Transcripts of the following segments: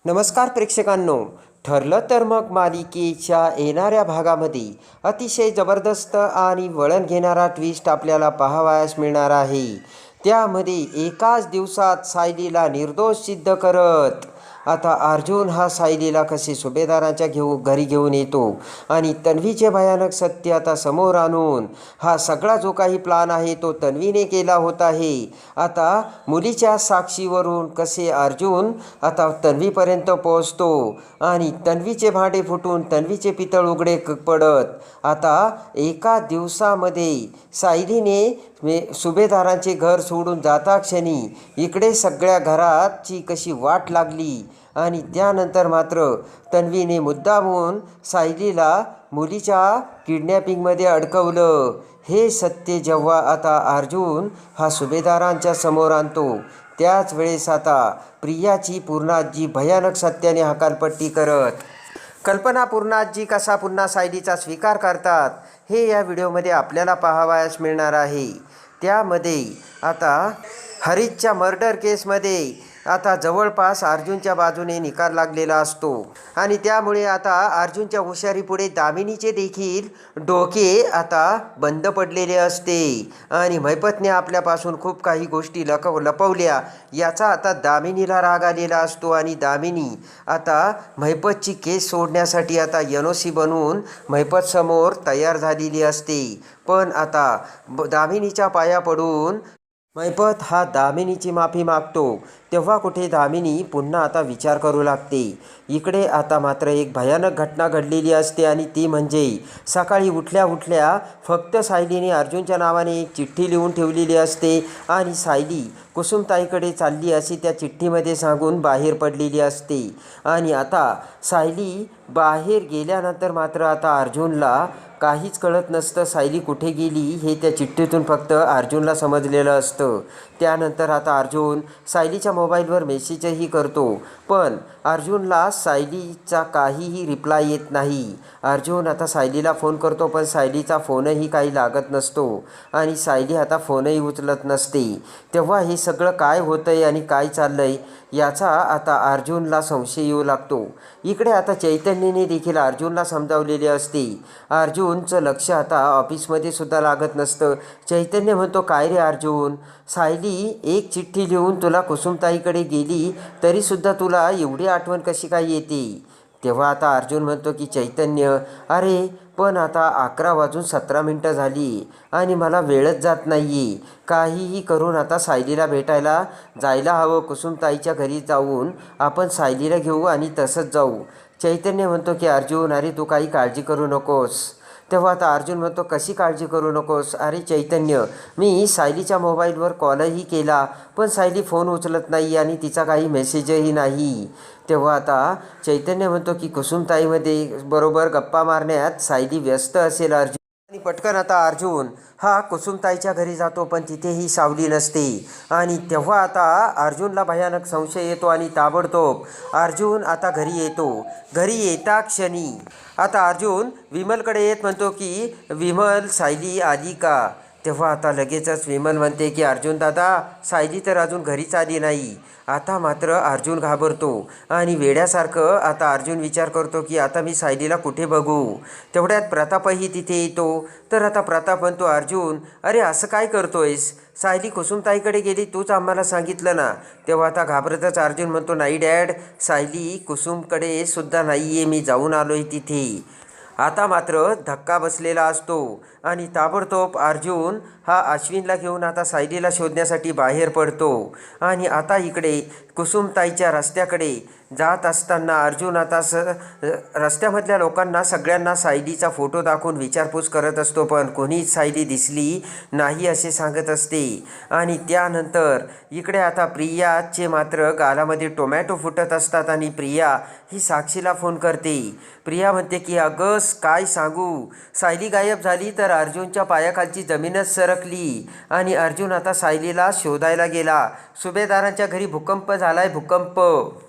नमस्कार प्रेक्षकांनो. ठरलं तर मग मालिकेच्या येणाऱ्या भागामध्ये अतिशय जबरदस्त आणि वळण घेणारा ट्विस्ट आपल्याला पाहावयास मिळणार आहे. त्यामध्ये एकाच दिवसात सायलीला निर्दोष सिद्ध करत आता अर्जुन हा सायलीला कसे सुभेदारांच्या घरी घेऊन येतो आणि तन्वीचे भयानक सत्य आता समोर आणून हा सगळा जो काही प्लान आहे तो तन्वीने केला होता आहे. आता मुलीच्या साक्षीवरून कसे अर्जुन आता तन्वीपर्यंत पोहोचतो आणि तन्वीचे भांडे फुटून तन्वीचे पितळ उघडे पडत आता एका दिवसामध्ये सायलीने सुभेदारांचे घर सोडून जाता क्षणी इकडे सगळ्या घराची कशी वाट लागली आणि त्यानंतर मात्र तन्वीने मुद्दामून सायलीला मुलीच्या किडनॅपिंगमध्ये अडकवलं. हे सत्य जेव्हा आता अर्जुन हा सुभेदारांच्या समोर आणतो त्याच वेळेस आता प्रियाची पूर्णाजी भयानक सत्याने हकालपट्टी करत कल्पना पूर्णाजी कसा पुन्हा सायलीचा स्वीकार करतात हे या व्हिडिओमध्ये आपल्याला पाहावयास मिळणार आहे. त्यामध्ये आता हरीशच्या मर्डर केसमध्ये आता जवळपास अर्जुनच्या बाजूने निकाल लागलेला असतो आणि त्यामुळे आता अर्जुनच्या हुशारीपुढे दामिनीचे देखील डोके आता बंद पडलेले असते आणि महिपतने आपल्यापासून खूप काही गोष्टी लपवल्या याचा आता दामिनीला राग आलेला असतो आणि दामिनी आता महिपतची केस सोडण्यासाठी आता NOC बनवून महिपतसमोर तयार झालेली असते. पण आता दामिनीच्या पाया पडून महिपत हा दामिनीची माफी मागतो तेव्हा कुठे दामिनी पुन्हा आता विचार करू लागते. इकडे आता मात्र एक भयानक घटना घडलेली असते आणि ती म्हणजे सकाळी उठल्या फक्त सायलीने अर्जुनच्या नावाने एक चिठ्ठी लिहून ठेवलेली असते आणि सायली कुसुमताईकडे चालली अशी त्या चिठ्ठीमध्ये सांगून बाहेर पडलेली असते. आणि आता सायली बाहेर गेल्यानंतर मात्र आता अर्जुनला काहीच कळत नसतं सायली कुठे गेली हे त्या चिठ्ठीतून फक्त अर्जुनला समजलेलं असतं. त्यानंतर आता अर्जुन सायलीच्या मोबाईलवर मेसेजही करतो पण अर्जुनला सायलीचा काहीही रिप्लाय येत नाही. अर्जुन आता सायलीला फोन करतो पण सायलीचा फोनही काही लागत नसतो आणि सायली आता फोनही उचलत नसते. तेव्हा हे सगळं काय होतं आहे आणि काय चाललं आहे याचा आता अर्जुनला संशय येऊ लागतो. इकडे आता चैतन्यने देखील अर्जुनला समजावलेले असते. अर्जुनचं लक्ष आता ऑफिसमध्ये सुद्धा लागत नसतं. चैतन्य म्हणतो काय रे अर्जुन, सायली एक चिठ्ठी लिहून तुला कुसुमताईकडे गेली तरीसुद्धा तुला एवढी आठवण कशी काय येते. तेव्हा आता अर्जुन म्हणतो की चैतन्य अरे पण आता 11:17 झाली आणि मला वेळच जात नाही आहे. काहीही करून आता सायलीला भेटायला जायला हवं. कुसुमताईच्या घरी जाऊन आपण सायलीला घेऊ आणि तसंच जाऊ. चैतन्य म्हणतो की अर्जुन अरे तू काही काळजी करू नकोस. तेव्हा आता अर्जुन म्हणतो कशी काळजी करू नकोस. अरे चैतन्य मी सायलीच्या मोबाईलवर कॉलही केला पण सायली फोन उचलत नाही आणि तिचा काही मेसेजही नाही. तेव्हा आता चैतन्य म्हणतो की कुसुमताईमध्ये बरोबर गप्पा मारण्यात सायली व्यस्त असेल. अर्जुन आणि पटकन आता अर्जुन हा कुसुमताईच्या घरी जातो पण तिथेही सावली नसते आणि तेव्हा आता अर्जुनला भयानक संशय येतो आणि ताबडतोब अर्जुन आता घरी येतो. घरी येता क्षणी आता अर्जुन विमलकडे येत म्हणतो की विमल सायली आली का. तेव्हा आता लगेचच विमल म्हणते की अर्जुन दादा सायली तर अजून घरीच आली नाही. आता मात्र अर्जुन घाबरतो आणि वेड्यासारखं आता अर्जुन विचार करतो की आता मी सायलीला कुठे बघू. तेवढ्यात प्रतापही तिथे येतो. तर आता प्रताप म्हणतो अर्जुन अरे असं काय करतोयस, सायली कुसुमताईकडे गेली तूच आम्हाला सांगितलं ना. तेव्हा आता घाबरतच अर्जुन म्हणतो नाही डॅड, सायली कुसुमकडे सुद्धा नाही आहे, मी जाऊन आलो आहे तिथे. आता मात्र धक्का बसलेला असतो आणि ताबडतोब अर्जुन हा अश्विनला घेऊन आता सायलीला शोधण्यासाठी बाहेर पडतो. आणि आता इकडे कुसुमताईच्या रस्त्याकडे जात असताना अर्जुन आता रस्त्यामधल्या लोकांना सगळ्यांना सायलीचा फोटो दाखवून विचारपूस करत असतो पण कोणीच सायली दिसली नाही असे सांगत असते. आणि त्यानंतर इकडे आता प्रियाचे मात्र गालामध्ये टोमॅटो फुटत असतात आणि प्रिया ही साक्षीला फोन करते. प्रिया म्हणते की अगस काय सांगू, सायली गायब झाली तर अर्जुनच्या पायाखालची जमीनच सरकली आणि अर्जुन आता सायलीला शोधायला गेला. सुभेदारांच्या घरी भूकंप झालाय, भूकंप,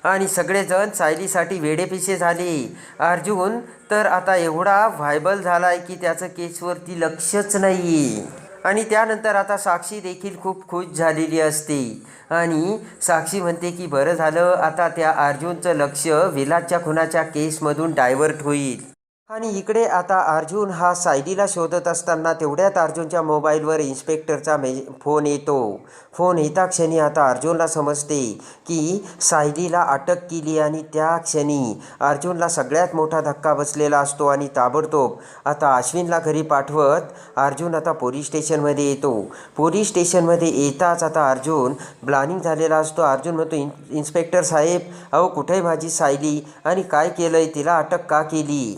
आणि सगळेजण सायलीसाठी वेडेपिसे झाले. अर्जुन तर आता एवढा व्हायबल झालाय की त्याचं केसवरती लक्षच नाही. आणि त्यानंतर आता साक्षी देखील खूप खुश झालेली असते आणि साक्षी म्हणते की बरं झालं, आता त्या अर्जुनचं लक्ष विलासच्या खुनाच्या केसमधून डायव्हर्ट होईल. आणि इकडे आता अर्जुन हा सायलीला शोधत असताना तेवढ्यात अर्जुनच्या मोबाईलवर इन्स्पेक्टरचा फोन येतो. फोन येता क्षणी आता अर्जुनला समजते की सायलीला अटक केली आणि त्या क्षणी अर्जुनला सगळ्यात मोठा धक्का बसलेला असतो आणि ताबडतोब आता अश्विनला घरी पाठवत अर्जुन आता पोलीस स्टेशनमध्ये येतो. पोलीस स्टेशनमध्ये येताच आता अर्जुन ब्लानिंग झालेला असतो. अर्जुन म्हणतो, इन्स्पेक्टर साहेब, अहो कुठे माझी सायली आणि काय केलं आहे, तिला अटक का केली?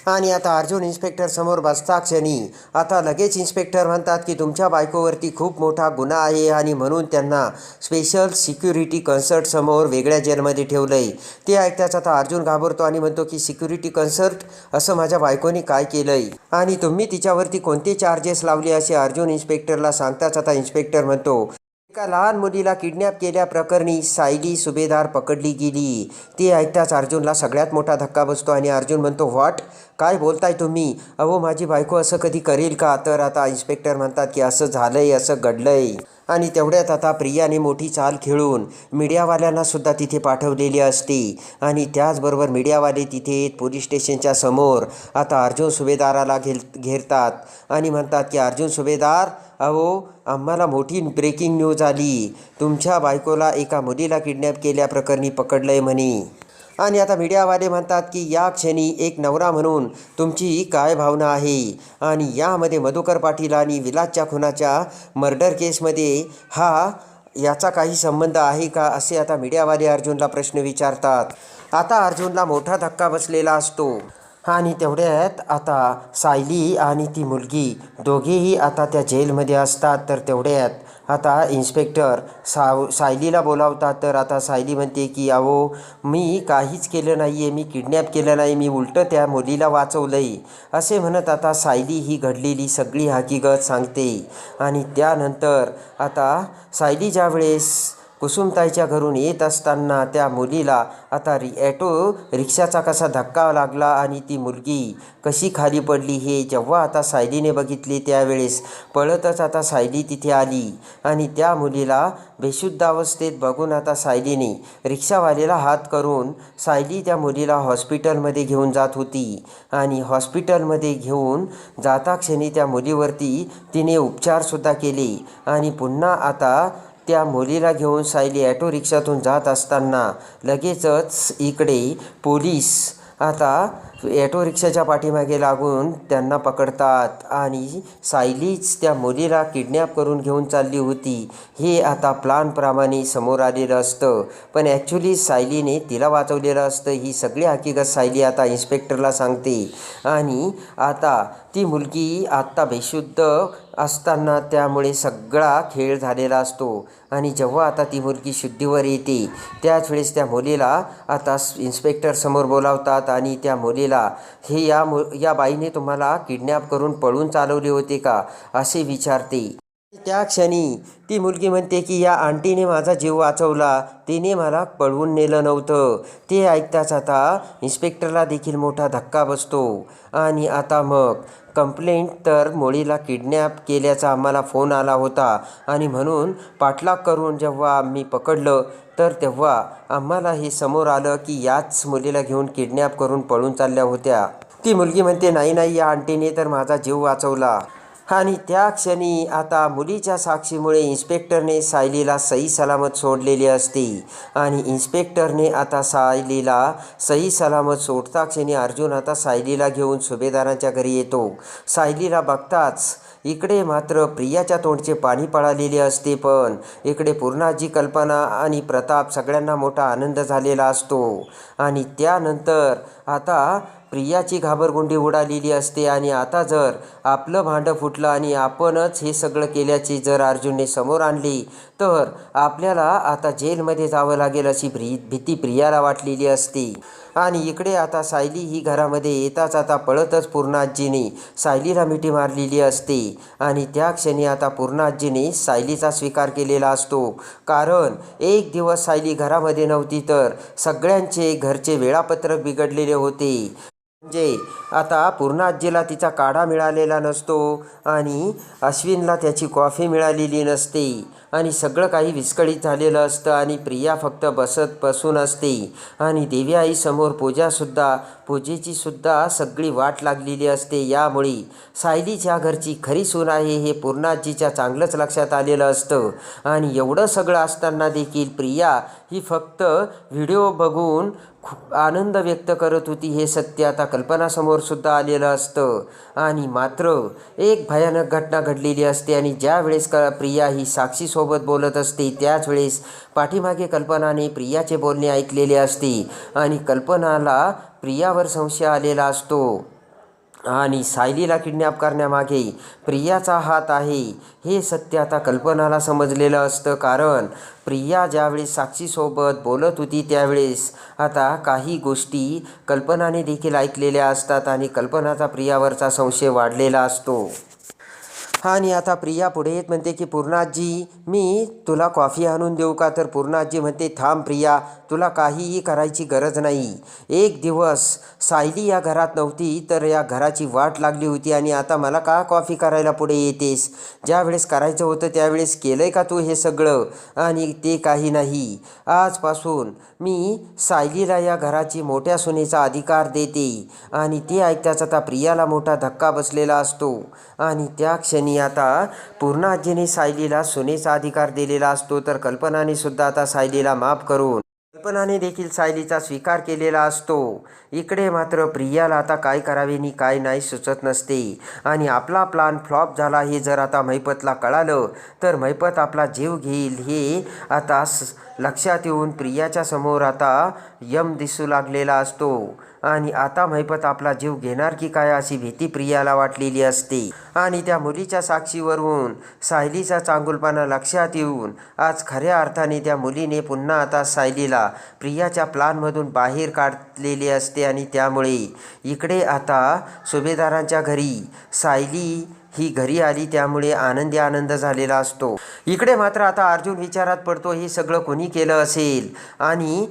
आणि आता अर्जुन इन्स्पेक्टर समोर बसता क्षणी आता लगेच इन्स्पेक्टर म्हणतात की तुमच्या बायकोवरती खूप मोठा गुन्हा आहे आणि म्हणून त्यांना स्पेशल सिक्युरिटी कन्सर्ट समोर वेगळ्या जेलमध्ये ठेवलं आहे. ते ऐकताच आता अर्जुन घाबरतो आणि म्हणतो की सिक्युरिटी कन्सर्ट, असं माझ्या बायकोने काय केलं आहे आणि तुम्ही तिच्यावरती कोणते चार्जेस लावले असे अर्जुन इन्स्पेक्टरला सांगताच आता इन्स्पेक्टर म्हणतो, एका लहान मुलीला किडनॅप केल्याप्रकरणी सायली सुभेदार पकडली गेली. ते ऐकताच अर्जुनला सगळ्यात मोठा धक्का बसतो आणि अर्जुन म्हणतो, व्हॉट, काय बोलताय तुम्ही? अहो माझी बायको असं कधी करेल का? तर आता इन्स्पेक्टर म्हणतात की असं झालंय, असं घडलंय. आणि तेवढ्यात आता प्रियाने मोठी चाल खेळून मीडियावाल्यांना सुद्धा तिथे पाठवलेली असते आणि त्याचबरोबर मीडियावाले तिथे पोलीस स्टेशनच्या समोर आता अर्जुन सुभेदाराला घेरतात आणि म्हणतात की अर्जुन सुभेदार, अहो आम्हाला मोठी ब्रेकिंग न्यूज आली, तुमच्या बायकोला एका मुलीला किडनॅप केल्याप्रकरणी पकडलं आहे म्हणे. आणि आता मीडियावाले म्हणतात की या क्षणी एक नवरा म्हणून तुमची काय भावना आहे आणि यामध्ये मधुकर पाटील आणि विलासच्या खुनाच्या मर्डर केसमध्ये याचा काही संबंध आहे का, असे आता मीडियावाले अर्जुनला प्रश्न विचारतात. आता अर्जुनला मोठा धक्का बसलेला असतो आणि तेवढ्यात आता सायली आणि ती मुलगी दोघेही आता त्या जेलमध्ये असतात. तर तेवढ्यात आता इन्स्पेक्टर सायलीला बोलावतात. तर आता सायली म्हणते की अहो मी काहीच केलं नाही आहे, मी किडनॅप केलं नाही, मी उलटं त्या मुलीला वाचवलं आहे, असे म्हणत आता सायली ही घडलेली सगळी हकीकत सांगते. आणि त्यानंतर आता सायली ज्यावेळेस कुसुमताईच्या घरून येत असताना त्या मुलीला आता ॲटो रिक्षाचा कसा धक्का लागला आणि ती मुलगी कशी खाली पडली हे जेव्हा आता सायलीने बघितले त्यावेळेस पळतच आता सायली तिथे आली आणि त्या मुलीला बेशुद्ध अवस्थेत बघून आता सायलीने रिक्षावालेला हात करून सायली त्या मुलीला हॉस्पिटलमध्ये घेऊन जात होती. आणि हॉस्पिटलमध्ये घेऊन जाता क्षणी त्या मुलीवरती तिने उपचारसुद्धा केले आणि पुन्हा आता त्या मुलीला घेऊन सायली ॲटो रिक्षातून जात असताना लगेचच इकडे पोलीस आता ॲटो रिक्षाच्या पाठीमागे लागून त्यांना पकडतात आणि सायलीच त्या मुलीला किडनॅप करून घेऊन चालली होती हे आता प्लॅनप्रमाणे समोर आलेलं असतं. पण ॲक्च्युली सायलीने तिला वाचवलेलं असतं. ही सगळी हकीकत सायली आता इन्स्पेक्टरला सांगते आणि आता ती मुलगी आत्ता बेशुद्ध असताना त्यामुळे सगळा खेळ झालेला असतो. आणि जेव्हा आता ती मुलगी शुद्धीवर येते त्याच वेळेस त्या मुलीला आता इन्स्पेक्टर समोर बोलावतात आणि त्या मुलीला या बाईने तुम्हाला किडनॅप करून पळून चालवले होते का असे विचारते. त्या क्षणी ती मुलगी म्हणते की या आंटीने माझा जीव वाचवला, तिने मला पळवून नेलं नव्हतं. ते ऐकताच आता इन्स्पेक्टरला देखील मोठा धक्का बसतो आणि आता मग कंप्लेंट तर मुलीला किडनॅप केल्याचा आम्हाला फोन आला होता आणि म्हणून पाठलाग करून जेव्हा आम्ही पकडलं तर तेव्हा आम्हाला हे समोर आलं की याच मुलीला घेऊन किडनॅप करून पळून चालल्या होत्या. ती मुलगी म्हणते नाही, या आंटीने तर माझा जीव वाचवला. आणि त्या क्षणी आता मुलीच्या साक्षीमुळे इन्स्पेक्टरने सायलीला सही सलामत सोडलेली असते आणि इन्स्पेक्टरने आता सायलीला सही सलामत सोडता क्षणी अर्जुन आता सायलीला घेऊन सुभेदारांच्या घरी येतो. सायलीला बघताच इकडे मात्र प्रियाच्या तोंडचे पाणी पळालेले असते. पण इकडे पूर्णाजी, कल्पना आणि प्रताप सगळ्यांना मोठा आनंद झालेला असतो. आणि त्यानंतर आता प्रियाची घाबरगुंडी उडालेली असते आणि आता जर आपलं भांडं फुटलं आणि आपणच हे सगळं केल्याचे जर अर्जुनने समोर आणले तर आपल्याला आता जेलमध्ये जावं लागेल अशी भीती प्रियाला वाटलेली असते. आणि इकडे आता सायली ही घरामध्ये येताच आता पळतच पूर्णाजीने सायलीला मिठी मारलेली असते आणि त्या क्षणी आता पूर्णाजीने सायलीचा स्वीकार केलेला असतो. कारण एक दिवस सायली घरामध्ये नव्हती तर सगळ्यांचे घरचे वेळापत्रक बिघडलेले होते. म्हणजे आता पूर्णाजीला तिचा काढा मिळालेला नसतो आणि अश्विनला त्याची कॉफी मिळालेली नसते आणि सगळं काही विस्कळीत झालेलं असतं आणि प्रिया फक्त बसून असते आणि देवी आईसमोर पूजेची सुद्धा सगळी वाट लागलेली असते. यामुळे सायलीच्या घरची खरी सून आहे हे पूर्णाजीच्या चांगलंच लक्षात आलेलं असतं आणि एवढं सगळं असताना देखील प्रिया ही फक्त व्हिडिओ बघून खूप आनंद व्यक्त करत होती हे सत्य आता कल्पनासमोर सुद्धा आलेलं असतं. आणि मात्र एक भयानक घटना घडलेली असते आणि ज्या वेळेस प्रिया ही साक्षीसोबत बोलत असते त्याच वेळेस पाठीमागे कल्पनाने प्रियाचे बोलणे ऐकलेले असते आणि कल्पनाला प्रियावर संशय आलेला असतो आणि सायलीला किडनॅप करण्यामागे प्रियाचा हात आहे हे सत्य आता कल्पनाला समजलेलं असतं. कारण प्रिया ज्यावेळेस साक्षीसोबत बोलत होती त्यावेळेस आता काही गोष्टी कल्पनाने देखील ऐकलेल्या असतात आणि कल्पनाचा प्रियावरचा संशय वाढलेला असतो. आणि आता प्रिया पुढे येत म्हणते की पूर्णाजी मी तुला कॉफी आणून देऊ का? तर पूर्णाजी म्हणते थांब प्रिया, तुला काहीही करायची गरज नाही. एक दिवस सायली या घरात नव्हती तर या घराची वाट लागली होती आणि आता मला का कॉफी करायला पुढे येतेस? ज्यावेळेस करायचं होतं त्यावेळेस केलंय का तू हे सगळं? आणि ते काही नाही, आजपासून मी सायलीला या घराची मोठ्या सुनेचा अधिकार देते. आणि ते ऐकताच आता प्रियाला मोठा धक्का बसलेला असतो आणि त्या क्षणी आता पूर्णाजीने सायलीला सुनेचा अधिकार दिलेला असतो तर कल्पनाने सुद्धा आता सायलीला माफ करून कल्पनाने देखील सायलीचा स्वीकार केलेला असतो. इकडे मात्र प्रियाला आता काय करावे आणि काय नाही सुचत नसते आणि आपला प्लान फ्लॉप झाला हे जर आता महिपतला कळालं तर महिपत आपला जीव घेईल हे आता लक्षात येऊन प्रियाच्या समोर आता यम दिसू लागलेला असतो आणि आता महिपत आपला जीव घेणार की काय अशी भीती प्रियाला वाटलेली असते. आणि त्या मुलीच्या साक्षीवरून सायलीचा चांगुलपणा लक्षात येऊन आज खऱ्या अर्थाने त्या मुलीने पुन्हा आता सायलीला प्रियाच्या प्लानमधून बाहेर काढलेले असते आणि त्यामुळे इकडे आता सुभेदारांच्या घरी सायली ही घरी आली त्यामुळे आनंद झालेला असतो. इकडे मात्र आता अर्जुन विचारात पडतो हे सगळं कोणी केलं असेल आणि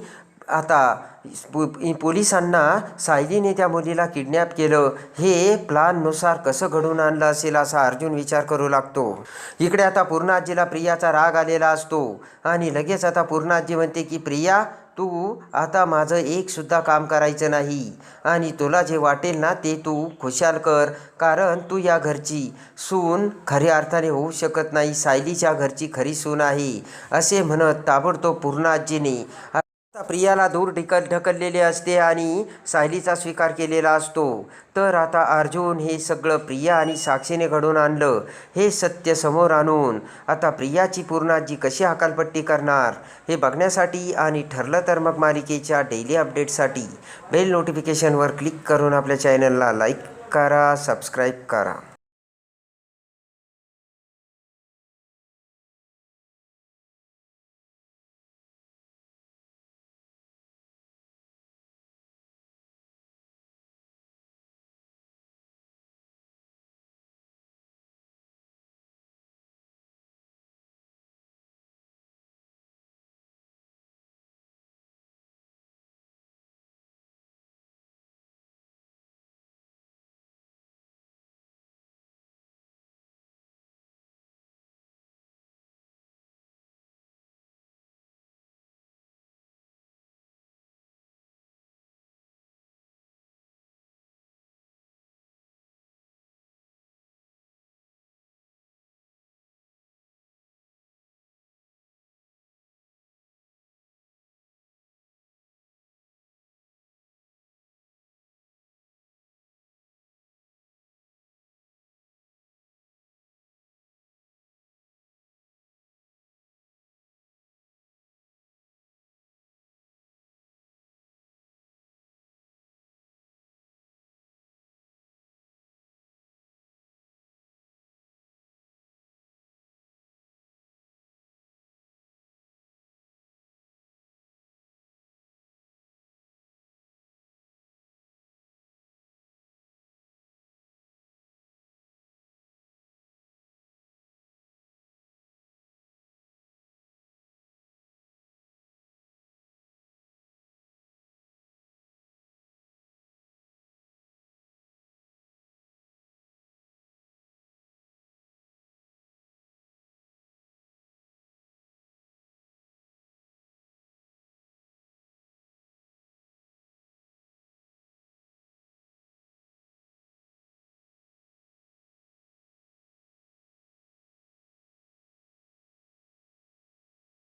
आता पोलिसांना सायलीने त्या मुलीला किडनॅप केलं हे प्लाननुसार कसं घडून आणलं असेल असा अर्जुन विचार करू लागतो. इकडे आता पूर्णाजीला प्रियाचा राग आलेला असतो आणि लगेच आता पूर्णाजी म्हणते की प्रिया तू आता माझं एक सुद्धा काम करायचं नाही आणि तुला जे वाटेल ना ते तू खुशाल कर, कारण तू या घरची सून खऱ्या अर्थाने होऊ शकत नाही, सायलीच्या घरची खरी सून आहे असे म्हणत ताबडतोब पूर्णाजीने प्रियाला दूर ढकललेले असते आणि सायलीचा स्वीकार केलेला असतो. तर आता अर्जुन हे सगळं प्रिया आणि साक्षीने घडून आणलं हे सत्य समोर आणून आता प्रियाची पूर्णाजी कशी हकालपट्टी करणार हे बघण्यासाठी आणि ठरलं तर मग मालिकेच्या डेली अपडेटसाठी बेल नोटिफिकेशनवर क्लिक करून आपल्या चॅनलला लाईक करा, सबस्क्राईब करा.